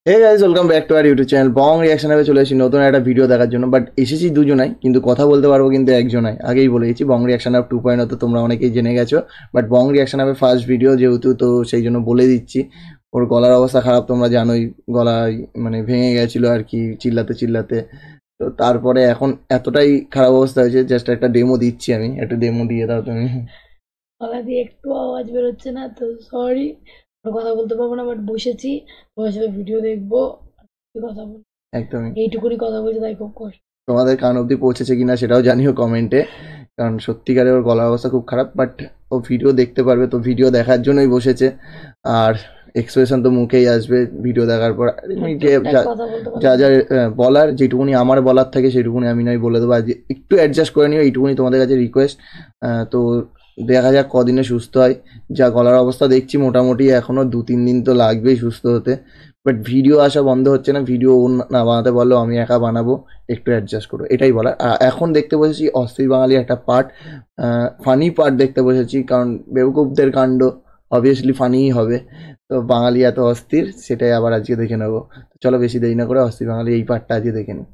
Hey guys, welcome back to our YouTube channel Bong reaction হবে। চলে এসেছি নতুন একটা ভিডিও দেখার জন্য। বাট এসেছি দুজনাই, কিন্তু কথা বলতে পারবো কিন্তু একজনাই। আগেই বলে দিচ্ছি, বং রিয়াকশন আপ 2.0 তো তোমরা অনেকেই জেনে গেছো, বাট বং রিয়াকশন আপের ফার্স্ট ভিডিও যেহেতু, তো সেই জন্য বলে দিচ্ছি। ওর গলার অবস্থা খারাপ, তোমরা জানোই, গলায় মানে ভেঙে গেছিলো আর কি চিল্লাতে চিল্লাতে। তো তারপরে এখন এতটাই খারাপ অবস্থা হয়েছে, জাস্ট একটা ডেমো দিচ্ছি আমি, একটা ডেমো দিয়ে দাও তুমি। গলা দিয়ে একটু আওয়াজ বেরোচ্ছে না, তো সরি, কথা বলতে পারবো না, বাট বসেছি তোমার সাথে ভিডিও দেখবো, কথা বলবো, একদমই এইটুকুনি কথা বলছি, তাই খুব কষ্ট। তোমাদের কান অবধি পৌঁছেছে কিনা সেটাও জানিও কমেন্টে, কারণ সত্যিকারে ওর গলার অবস্থা খুব খারাপ। বাট ও ভিডিও দেখতে পারবে, তো ভিডিও দেখার জন্যই বসেছে। আর এক্সপ্রেশন তো মুখেই আসবে ভিডিও দেখার পর। আমি যে যা যা বলার, যেটুকুনি আমার বলার থাকে সেটুকুনি আমি নয় বলে দেবো। আজ একটু অ্যাডজাস্ট করে নিও, এইটুকুনি তোমাদের কাছে রিকোয়েস্ট। তো দেখা যাক কদিনে সুস্থ হয়। যা গলার অবস্থা দেখছি, মোটামুটি এখনও 2-3 দিন তো লাগবেই সুস্থ হতে। বাট ভিডিও আসা বন্ধ হচ্ছে না, ভিডিও ও না বানাতে পারলেও আমি একা বানাবো, একটু অ্যাডজাস্ট করো, এটাই বলার। এখন দেখতে বসেছি অস্থির বাঙালি একটা পার্ট, ফানি পার্ট দেখতে বসেছি, কারণ বেউকুফদের কাণ্ড অবভিয়াসলি ফানিই হবে। তো বাঙালি এত অস্থির, সেটাই আবার আজকে দেখে নেবো। চলো বেশি দেরি না করে অস্থির বাঙালি এই পার্টটা আজকে দেখে নিই।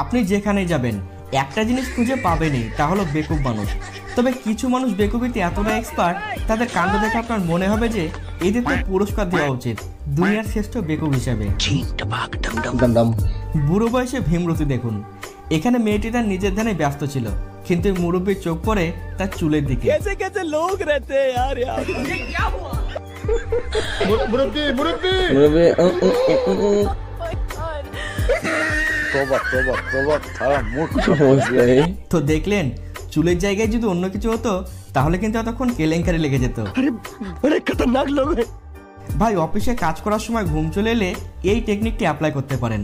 আপনি যেখানে যাবেন একটা জিনিস খুঁজে পাবেনই, তা হলো বেকুব মানুষ। তবে কিছু মানুষ বেকুবিতে এতটা এক্সপার্ট, তাদের কাণ্ড দেখে আপনার মনে হবে যে এদের তো পুরস্কার দেওয়া উচিত দুনিয়ার শ্রেষ্ঠ বেকুব হিসাবে। বুড়ো বয়সে ভীমরতি দেখুন। এখানে মেয়েটি তার নিজের ধ্যানে ব্যস্ত ছিল, কিন্তু মুরব্বীর চোখ পড়ে তার চুলের দিকে। তো দেখলেন, চুলের জায়গায় যদি অন্য কিছু হতো তাহলে কিন্তু এতক্ষণ কেলেঙ্কারি লেগে যেত। ভাই, অফিসে কাজ করার সময় ঘুম চলে এলে এই টেকনিকটি অ্যাপ্লাই করতে পারেন।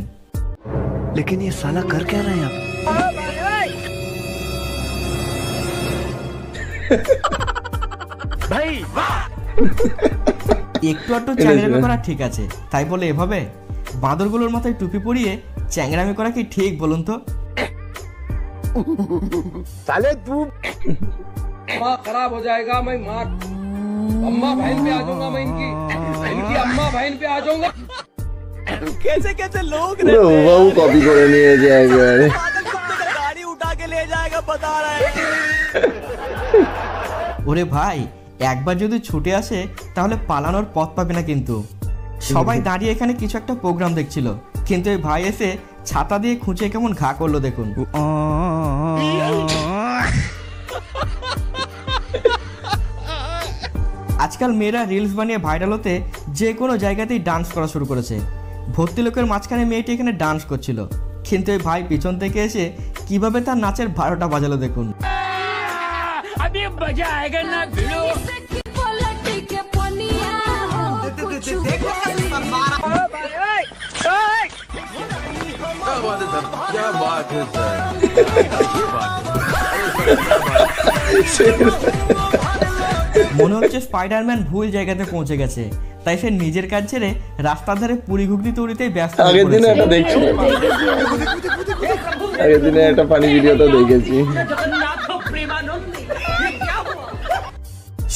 लेकिन ये साला कर क्या रहा है यहाँ भाई? একটু একটু চ্যাংরামি করা ঠিক আছে, তাই বলে এভাবে বাঁদরগুলোর মাথায় টুপি পরিয়ে চ্যাংরামি করা কি ঠিক বলুন তো? साले तू माँ खराब हो जाएगा। मैं माँ अम्मा बहन पे आ जाऊंगा, मैं इनकी अम्मा बहन पे आ जाऊंगा। कैसे कैसे लोग वो कॉपी করে নিয়ে যায় একবারে, गाड़ी उठा के ले जाएगा बता रहा है। ওরে ভাই, একবার যদি ছুটে আসে তাহলে পালানোর পথ পাবে না কিন্তু। সবাই দাঁড়িয়ে এখানে কিছু একটা প্রোগ্রাম দেখছিল, কিন্তু এই ভাই এসে ছাতা দিয়ে খুঁচে কেমন ঘা করলো দেখুন। আজকাল মেয়েরা রিলস বানিয়ে ভাইরাল হতে যে কোনো জায়গাতেই ডান্স করা শুরু করেছে। ভর্তি লোকের মাঝখানে মেয়েটি এখানে ডান্স করছিল, কিন্তু এই ভাই পিছন থেকে এসে কিভাবে তার নাচের 12টা বাজালো দেখুন। মনে হচ্ছে স্পাইডারম্যান ভুল জায়গাতে পৌঁছে গেছে, তাই সে নিজের কাজ ছেড়ে রাস্তার ধারে পুরি ঘুগনি তৈরিতেই ব্যস্ত। আগের দিনে একটা দেখছি, আগের দিনে একটা ফানি ভিডিও তো দেখেছি।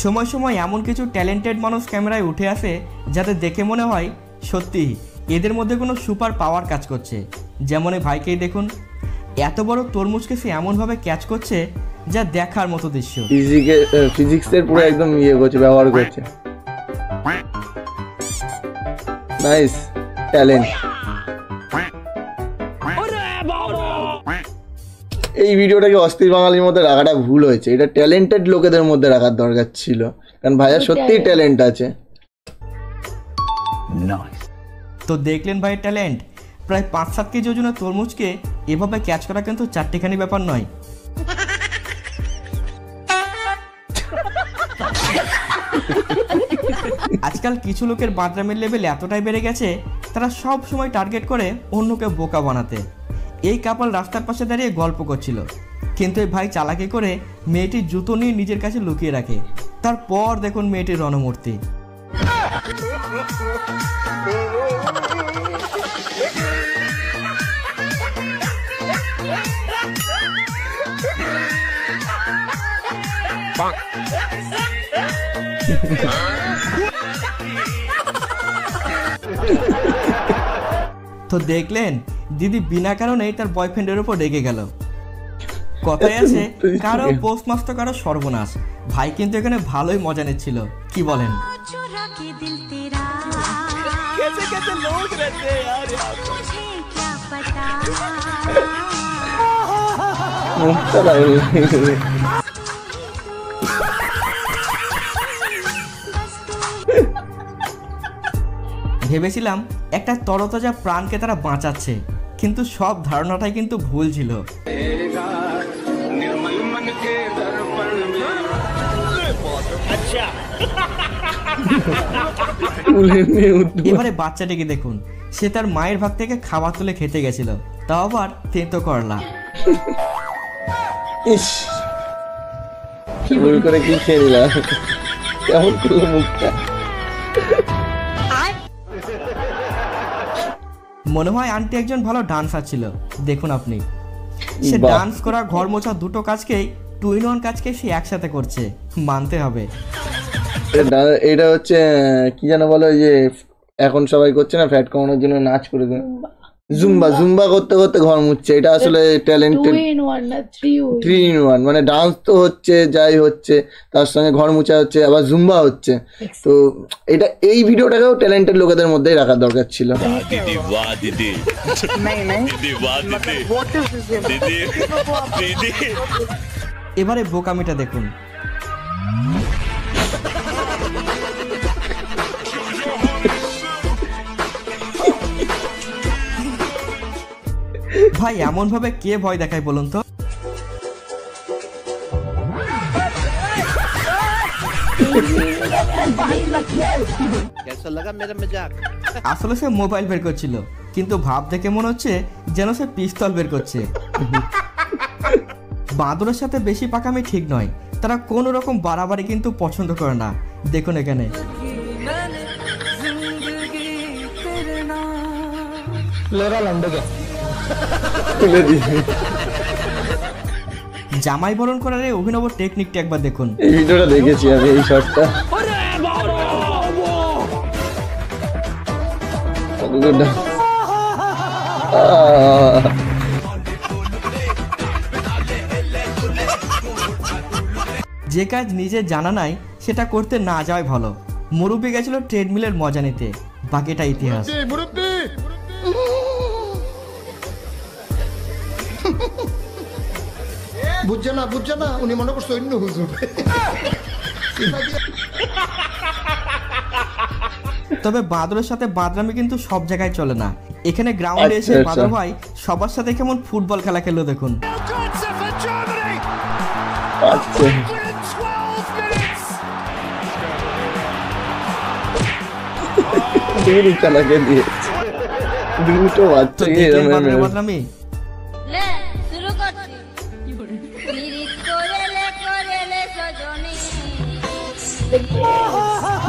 সময় সময় এমন কিছু ট্যালেন্টেড মানুষ ক্যামেরায় উঠে আসে যাতে দেখে মনে হয় সত্যি এদের মধ্যে কোনো সুপার পাওয়ার কাজ করছে। যেমন এই ভাইকেই দেখুন, এত বড় তরমুজকে সে এমনভাবে ক্যাচ করছে যা দেখার মতো দৃশ্য। ফিজিক্সের পুরো একদম ইয়ে করছে, ব্যবহার করছে। Nice talent. এই ভিডিওটাকে অস্থির বাঙালির মধ্যে রাখাটা ভুল হয়েছে, এটা ট্যালেন্টেড লোকেদের মধ্যে রাখার দরকার ছিল, কারণ ভাইয়া সত্যিই ট্যালেন্ট আছে। তো দেখলেন ভাইয়ের ট্যালেন্ট। প্রায় 5-7 কেজি ওজনের তরমুজকে এভাবে ক্যাচ করা কিন্তু চারটিখানি ব্যাপার নয়। আজকাল কিছু লোকের বাদরামের লেভেল এতটাই বেড়ে গেছে, তারা সব সময় টার্গেট করে অন্যকে বোকা বানাতে। এই কাপল রাস্তার পাশে দাঁড়িয়ে গল্প করছিল, কিন্তু এই ভাই চালাকি করে মেয়েটির জুতো নিয়ে নিজের কাছে লুকিয়ে রাখে। তারপর দেখুন মেয়েটির রণমূর্তি। তো দেখলেন দিদি বিনা কারণেই তার বয়ফ্রেন্ডের উপর রেগে গেল। কথায় আছে কারো পোস্ট নষ্ট কারো সর্বনাশ। ভাই কিন্তু এখানে ভালোই মজা নিচ্ছিল, কি বলেন? कैसे कैसे लोग रहते हैं यार यहाँ पे। মুখটা লাগলো। ভেবেছিলাম একটা তরতাজা প্রাণকে তারা বাঁচাচ্ছে, কিন্তু সব ধারণাটাই কিন্তু ভুল ছিল। এবারে বাচ্চাটিকে দেখুন, সে তার মায়ের ভাগ থেকে খাবার তুলে খেতে গেছিল, তাও আবার তেতো করলা। ইস, ভুল করে কি খেয়ে নিলাম, কেমন করলো মুখটা। মনে হয় আন্টি একজন ভালো ডান্সার ছিল। দেখুন আপনি, সে বাহ। ডান্স করা, ঘর মোছা দুটো কাজকেই, টু ইন ওয়ান কাজকে সে একসাথে করছে, মানতে হবে। এটা হচ্ছে কি যেন বলো, ওই যে এখন সবাই করছে না ফ্যাট কমানোর জন্য, নাচ করে দেয় জুম্বা, জুম্বা করতে করতে ঘর মুছছে। এটা আসলে ট্যালেন্টেড 2 in 1 না 3 3 in 1, মানে ডান্স তো হচ্ছে, যাই হচ্ছে, তার সঙ্গে ঘর মুছা হচ্ছে, আবার জুম্বা হচ্ছে। তো এটা, এই ভিডিওটাকেও ট্যালেন্টেড লোকেদের মধ্যেই রাখার দরকার ছিল। दीदी वाह दीदी दीदी वाह दीदी दीदी दीदी। এবারে বোকামিটা দেখুন। ভাই এমন ভাবে কে ভয় দেখায় বলুন তো? कैसा लगा मेरा मजाक? আসলে সে মোবাইল বের করছিল, কিন্তু ভাব দেখে মনে হচ্ছে যেন সে পিস্তল বের করছে। বাঁদরের সাথে বেশি পাকামি ঠিক নয়, তারা কোনো রকম বাড়াবাড়ি কিন্তু পছন্দ করে না। দেখুন এখানে জামাই বরণ করার এই অভিনব টেকনিকটা একবার দেখুন। এই ভিডিওটা দেখেছি আমি, এই শটটা। যে কাজ নিজে জানা নাই সেটা করতে না যাওয়াই ভালো। মুরব্বি গেছিল ট্রেডমিলের মজা নিতে, বাকিটা ইতিহাস। বুঝছে না উনি মনে করছে অন্য হুজুর। তবে বাদরের সাথে বাদরামি কিন্তু সব জায়গায় চলে না। এখানে গ্রাউন্ডে এসে আচ্ছা। বাদর ভাই সবার সাথে কেমন ফুটবল খেলা খেললো দেখুন। আচ্ছা, দুটো চালাকে দিয়েছে, দুটো তো বাচ্চাকে দেখলেন এরম বাদরের এরম। বাদরামি। লে শুরু করছি পিরিত করেলে সজনী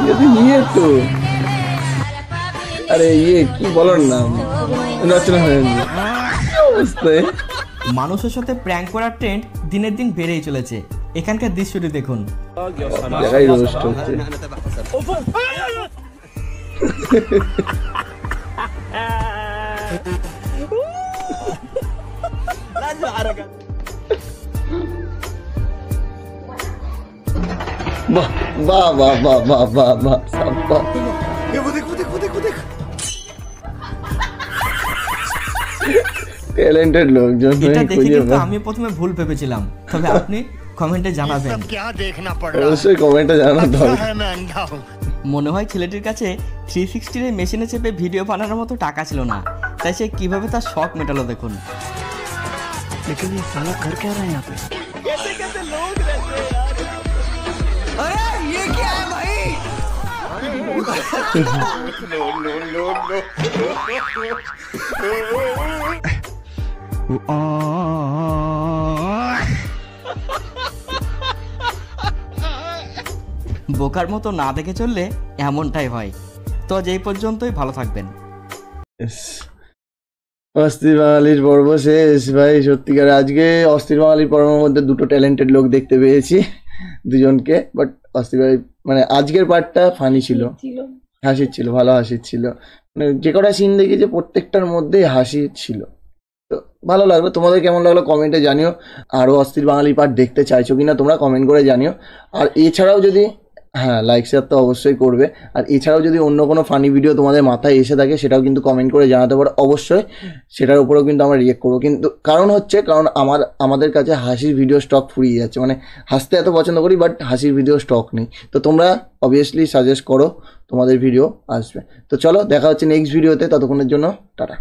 যদি নিয়ে তো, আর পাবি আরে ইয়ে কি বলার নাম, রচনা হয়নি অবস্থায়। মানুষের সাথে প্র্যাঙ্ক করার ট্রেন্ড দিনের দিন বেড়েই চলেছে। এখানকার দৃশ্যটি দেখুন। জায়গায় রোস্ট হচ্ছে। বাহ বাহ বাহ বাহ বাহ বাহ বাহ, সাব্বাস। ট্যালেন্টেড লোকজন এটা দেখে খুঁজে কিন্তু পায়। আমি প্রথমে ভুল ভেবেছিলাম, তবে আপনি কমেন্টে জানাবেন। क्या देखना पड़ অবশ্যই কমেন্টে জানানো দরকার। है मैं अंधा हूँ। মনে হয় ছেলেটির কাছে 360 এর মেশিনে চেপে ভিডিও বানানোর মতো টাকা ছিল না, তাই সে কিভাবে তার শখ মেটালো দেখুন। लेकिन ये साला कर क्या रहा है यहाँ पे? कैसे कैसे लोग रहते हैं यार यहाँ पे। अरे ये क्या है भाई? বোকার মতো না দেখে চললে এমনটাই হয়। তো যেই পর্যন্তই, ভালো থাকবেন। অস্থির বাঙালির পর্ব শেষ ভাই। সত্যিকার আজকে অস্থির বাঙালির পর্বের মধ্যে দুটো ট্যালেন্টেড লোক দেখতে পেয়েছি। দুজনকে। বাট অস্থির ভাই মানে আজকের পার্টটা ফানি ছিল, ছিল হাসির ছিল, ভালো হাসির ছিল। মানে যে কটা সিন দেখি যে প্রত্যেকটার মধ্যেই হাসি ছিল। তো ভালো লাগলো। তোমাদের কেমন লাগলো কমেন্টে জানিও। আরও অস্থির বাঙালি পার্ট দেখতে চাইছো কিনা তোমরা কমেন্ট করে জানিও। আর এছাড়াও যদি লাইক শেয়ার তো অবশ্যই করবে। আর এছাড়াও যদি অন্য কোনো ফানি ভিডিও তোমাদের মাথায় এসে থাকে সেটাও কিন্তু কমেন্ট করে জানাতে পারো অবশ্যই। সেটার উপরেও কিন্তু আমরা রিয়েক্ট করবো। কিন্তু কারণ আমাদের কাছে হাসির ভিডিও স্টক ফুরিয়ে যাচ্ছে। মানে হাসতে এত পছন্দ করি বাট হাসির ভিডিও স্টক নেই। তো তোমরা অবভিয়াসলি সাজেস্ট করো, তোমাদের ভিডিও আসবে। তো চলো দেখা হচ্ছে নেক্সট ভিডিওতে, ততক্ষণের জন্য টাটা।